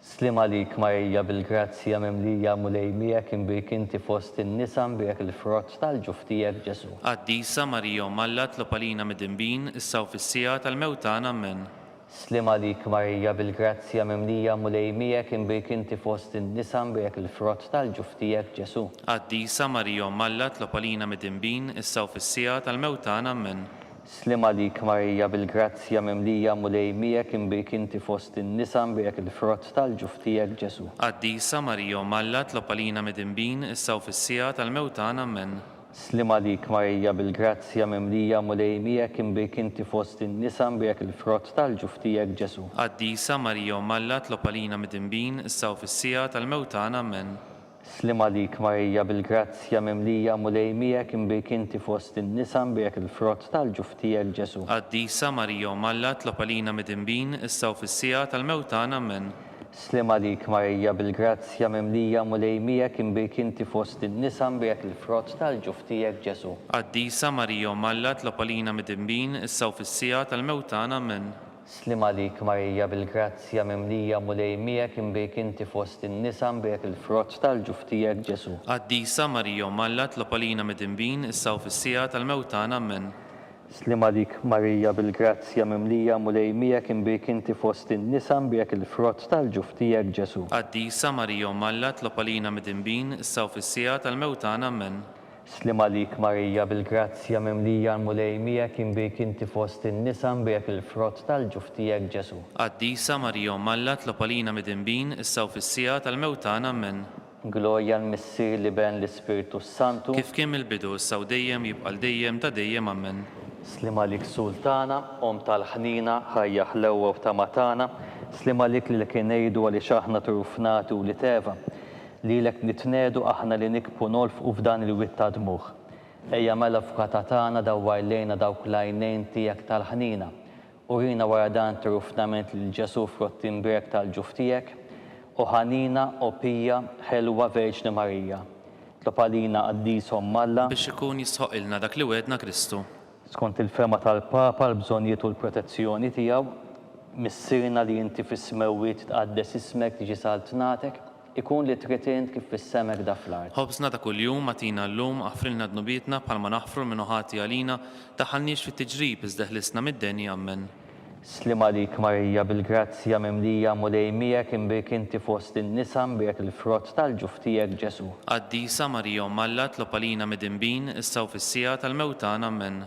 Slima lik Marija bil-grazzja mimlija mulejmijek imbik inti fost in-nisa mbek il-frott tal-ġuftijek Ġesu. Qaddisa Marija Malla tlob għalina mid-dinbin issa u fis-sija tal-mewtana Amen. Slima lik Marija bil-grazzja mimlija mulejmijek imbik inti fost in-nisa mbek il-frott tal-ġuftijek Ġesu. Qaddisa Marija Malla tlob għalina mid-dinbin issa u fis-sija tal-mewtana Amen. Slima lik Marija bil-grazzja mimlija mulejmijek imbik inti fost in-nisa mbek il-frott tal-ġuftijek Ġesu. Qaddisa Marija Malla tlob għalina mid-dinbin issa u fis-sija tal-mewtana Amen. Slima lik Marija bil-grazzja mimlija mulejmijek imbik inti fost in-nisa mbek il-frott tal-ġuftijek Ġesu. Qaddisa Marija Malla tlob għalina mid-dinbin issa u fis-sija tal-mewtana Amen. Slima lik Marija bil-grazzja mimlija mulejmijek imbik inti fost in-nisa mbek il-frott tal-ġuftijek Ġesu. Qaddisa Marija Malla tlob għalina mid-dinbin issa u fis-sija tal-mewtana Amen. Slima lik Marija bil-grazzja mimlija mulejmijek imbik inti fost in-nisa mbek il-frott tal-ġuftijek Ġesu. Qaddisa Marija Malla tlob għalina mid-dinbin issa u fis-sija tal-mewtana Amen. Slima lik Marija bil-grazzja mimlija mulejmijek imbik inti fost in-nisa mbek il-frott tal-ġuftijek Ġesu. Qaddisa Marija Malla tlob għalina mid-dinbin issa u fis-sija tal-mewtana Amen. Slima lik Marija bil-grazzja mimlija mulejmijek imbik inti fost in-nisa mbek il-frott tal-ġuftijek Ġesu. Qaddisa Marija Malla tlob għalina mid-dinbin issa u fis-sija tal-mewtana Amen. Slima lik Marija bil-grazzja mimlija mulejmijek imbik inti fost in-nisa mbek il-frott tal-ġuftijek Ġesu. Qaddisa Marija Malla tlob għalina mid-dinbin issa u fis-sija tal-mewtana Amen. Glorja l-Missier li ben l-Ispiritu Santu. Kif kien il-bidu issa u dejjem jibqa' dejjem ta' dejjem Amen. Slima lik Sultana, tal-ħnina, ħajja ħlewwa u tamatana, slima lik li kien ngħidu għaliex aħna trufnati u li teva, lilek nitnedu aħna li nikbu nolfqu f'dan il-witta dmuħ. Ejja mela f'katatana dawwar lejna dawk l-għajnejn tiegħek tal-ħnina, u rina wara dan trufnament lil Ġesu frottinberg tal-ġuftijek, u ħanina u pija ħelwa Verġni Marija. Tlob għalina qaddishom Malla Biex ikun jisħoqilna dak li wedna Kristu. skont il-fema tal-Papa l-bżonnijiet u l-protezzjoni tiegħu, missirna li inti fis-smewwiet tqaddes ismek tiġi saltnatek, ikun li tritint kif fis-semek da fl-art. Ħobsna ta' kuljum għatina llum aħfrilna dnubietna bħalma naħfru minn ħati għalina taħalniex fit-tiġrib iżda ħlisna mid-denja Amen. Slima lik Marija bil-grazzja mimlija mulejmijek imbik inti fost in-nisa mbek il-frott tal-ġuftijek Ġesu. Qaddisa Marija Malla tlob għalina mid-dinbin issa u fis-sija tal-mewtana Amen.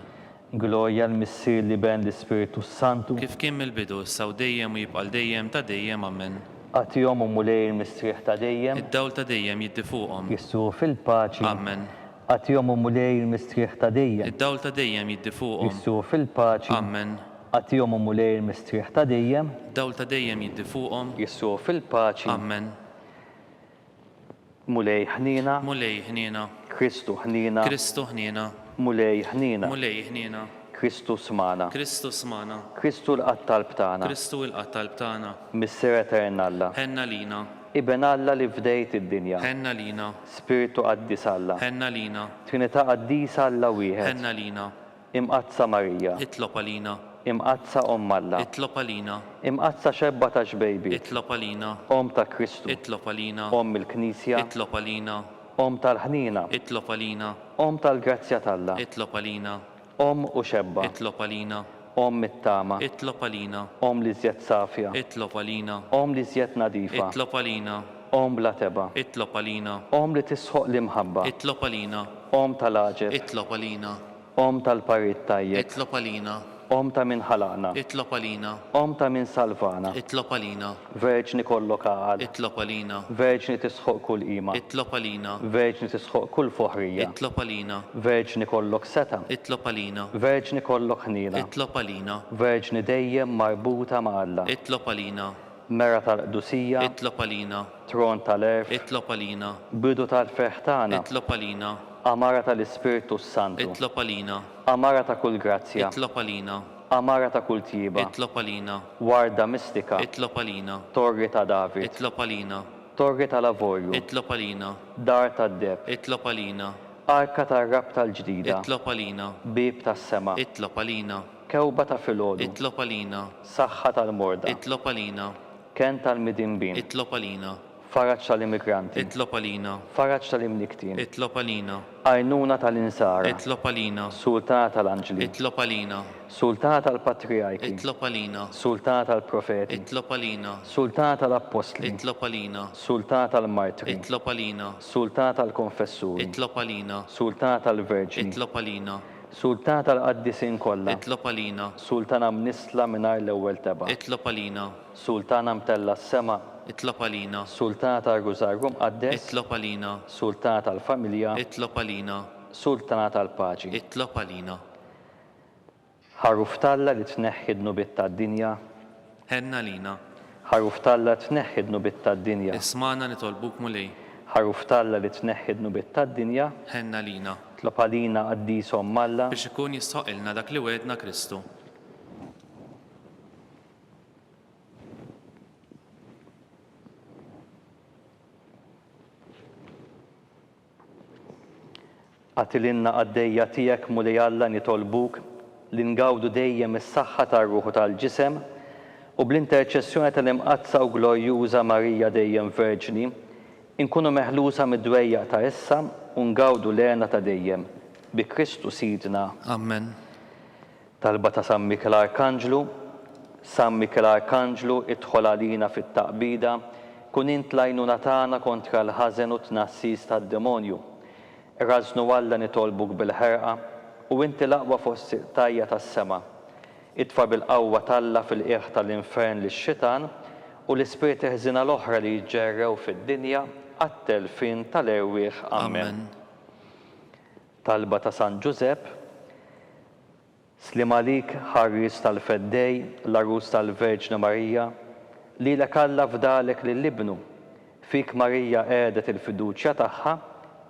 Glorja l-Missier li ben l-Ispiritu Santu. Kif kien mill-bidu issa u dejjem u jibqa' dejjem ta' dejjem Amen. Għatihom u mulej il-mistrieħ ta' dejjem. Id-dawl ta' dejjem jiddi fuqhom. Jissu fil-paċi. Amen. Għatihom u mulej il-mistrieħ ta' dejjem. Id-dawl ta' dejjem jiddi fuqhom. Jissu fil-paċi. Amen. Għatihom u mulej il-mistrieħ ta' dejjem. Dawl ta' dejjem jiddi fuqhom. Jissu fil-paċi. Amen. Mulej ħnina. Mulej ħniena. Kristu ħnina. Kristu ħniena. Mulej ħnina. Mulej ħniena. Kristu smana. Kristu smana. Kristu l-qattalb tagħna. Kristu l-qattalb tagħna. Missier Eternalla. Ħenna lina. Iben Alla li fdejt id-dinja. Ħenna lina. Spiritu qaddis Alla. Ħenna lina. Trinità qaddisa Alla wieħed. Ħenna lina. Imqazza Marija. Itlob għalina. Imqazza Alla. Itlob għalina. Imqazza xebba ta' xbejbi. Itlob għalina. Ta' Kristu. Itlob għalina. Il-Knisja. Itlob għalina. Tal-ħnina. Itlob għalina. Tal-grazzja t'Alla. Itlob għalina. U xebba. Itlob għalina. Mit-tama. Itlob għalina. Li żjed safja. Itlob għalina. Li żjed nadifa. Itlob għalina. Bla teba. Itlob għalina. Li tisħoq l-imħabba. Itlob għalina. Tal-aġeb. Itlob għalina. Tal-parit tajjeb. Itlob għalina. Ta' min ħalaqna. Itlob għalina. Ta' min salvana. Itlob għalina. Verġni kollok għal. Itlob għalina. Verġni tisħoq kull qima. Itlob għalina. Verġni tisħoq kull foħrija. Itlob għalina. Verġni kollok seta. Itlob għalina. Verġni kollok ħnina. Itlob għalina. Verġni dejjem marbuta ma' Alla. Itlob għalina. Mera tal-qdusija. Itlob għalina. Tron tal-erf. Itlob għalina. Bidu tal-ferħ tagħna. Itlob għalina. Amara tal-Ispiritu Santu. Itlob għalina. Amara ta' kull grazzja. Itlob għalina. Amara ta' kull tjiba. Itlob għalina. Warda mistika. Itlob għalina. Torri ta' David. Itlob għalina. Torri tal-Avorju, Itlob għalina. Dar tad-Deb, Itlob għalina. Arka tar-Rab tal-Ġdida, Itlob għalina. Bib tas-Sema, Itlob għalina. Kewba ta' filgħodu, Itlob għalina. Saħħa tal-Morda, Itlob għalina. Ken tal-Midinbin, Itlob għalina. Faraġġ tal-Immigranti, Itlob għalina. Faraġġ tal-Imniktin, Itlob għalina. Għajnuna tal-Insara, Itlob għalina. Sultana tal-Anġli, Itlob għalina. Sultana tal-Patriarki, Itlob għalina. Sultana tal-Profeti, Itlob għalina. Sultana tal-Apostli, Itlob għalina. Sultana tal-Martri, Itlob għalina. Sultana tal-Konfessuri, Itlob għalina. Sultana tal-Verġini, Itlob għalina. Sultana tal-Qaddisin kollha, Itlob għalina. Sultana mnisla mingħajr l-ewwel teba', Itlob għalina. Sultana mtella s-sema, Itlob għalina. Sultana tal-Rużarru Mqaddes, Itlob għalina. Sultana tal-Familja, Itlob għalina. Sultana tal-Paċi. Itlob għalina. Ħaruf talla li tneħħi d-nubiet tad-dinja, Ħenna lina. ħaruf talla tneħħi d-nubiet tad-dinja, Ismana nitolbuk mulej. ħaruf talla li tneħħi d-nubiet tad-dinja, Ħenna lina. tlob għalina qaddieshom Malla, Biex ikun jistħoqilna dak li wedna Kristu. għatilinna għaddejja tiegħek mulej Alla nitolbuk li ngawdu dejjem is-saħħa tar-ruħu tal-ġisem u bl-interċessjoni tal-imqazza u glorjuża Marija dejjem Verġni inkunu meħlusa mid-dwejjaq ta' issa u ngawdu l-għena ta' dejjem bi Kristu Sidna. Amen. Talba ta' San Mikel Arkanġlu, San Mikel Arkanġlu idħol għalina fit-taqbida kun int l-għajnuna tagħna kontra l-ħażen u tnassis tad-demonju. Rażnu Alla nitolbuk bil-ħerqa u inti l-aqwa fost tajja tas-sema. Itfa' bil-qawwa talla fil-qiegħ tal-infern lix-xitan u l-ispirti ħżina l-oħra li jġerrew fid-dinja għat-telfin tal-erwieħ. Amen. Talba ta' San Ġusepp, Slim għalik ħarris tal-feddej, l-arus tal-Verġna Marija, li l-Alla fdalek lill-ibnu, fik Marija għedet il-fiduċja tagħha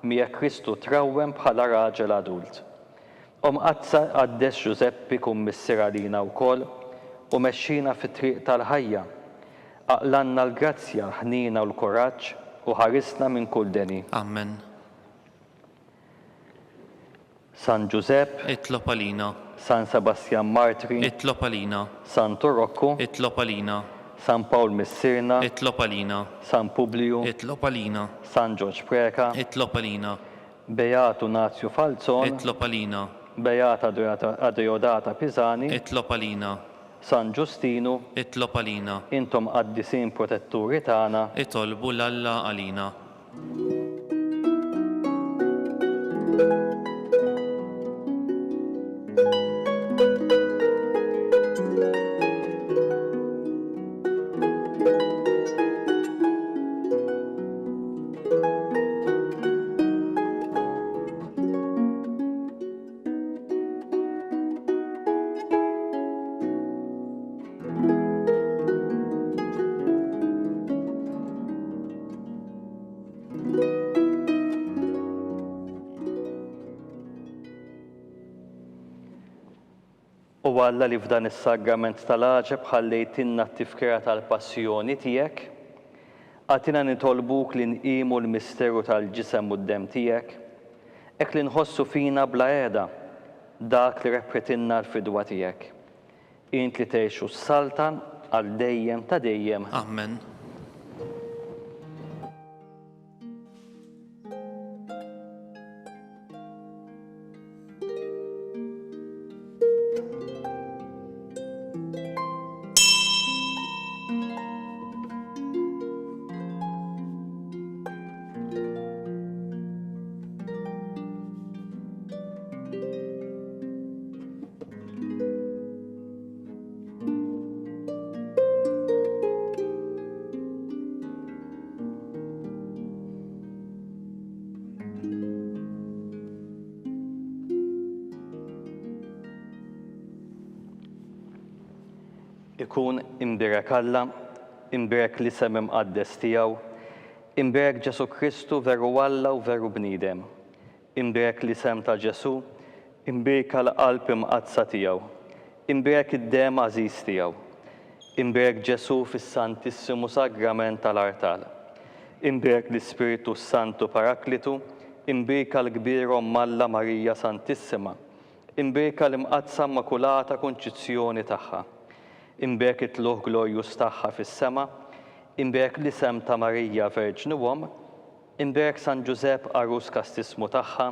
mija Kristu trawwem bħala raġel adult. Qazza għaddes Ġuseppi kun missira lina wkoll u mexxina fit-triq tal-ħajja. Aqlanna l-grazzja, l-ħnina u l-kuraġġ u ħarisna minn kull deni. Amen. San Ġusepp, Itlob għalina. San Sebastian Martri, Itlob għalina. San Turokku, Itlob għalina. San Pawl Missirna, Itlob għalina. San Publiu, Itlob għalina. San George Preka, Itlob għalina. Beatu Nazju Falzon, Itlob għalina. Beata Adriodata Pisani, Itlob għalina. San Ġustinu, Itlob għalina. intom qaddisin protetturi tagħna. Itolbu l-Alla għalina. U Alla li f'dan is-sagrament tal-għaġeb ħallejtinna t-tifkira tal-passjoni tiegħek, għatina nitolbuk li nqimu l-misteru tal-ġisem u d-dem tiegħek, hekk li nħossu fina bla qiegħda dak li repretinna l-fidwa tiegħek. Int li tgħixu s-saltan għal dejjem ta' dejjem. Amen. Ikun imbirek Alla, imbirek l-isem imqaddes tiegħu, imbirek Ġesu Kristu veru Alla u veru bniedem, imbirek l-isem ta' Ġesu, imbirek l-qalb imqazza tiegħu, imbirek id-dem għażiż tiegħu, imbirek Ġesu fis-Santissimu Sagrament tal-Artal, Imbek l-Ispiritu Santu Paraklitu, imbeka l-kbir Malla Marija Santissima, imbeka l-imqazza Immakulata Konċizzjoni tagħha, imbek it-tluħ glorjus tagħha fis-sema, imbek l-isem ta' Marija Verġni Uom, imbek San Ġusepp Arus Kastismu tagħha,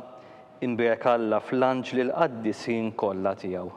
imbek Alla fl-anġli l-qaddisin kollha tiegħu.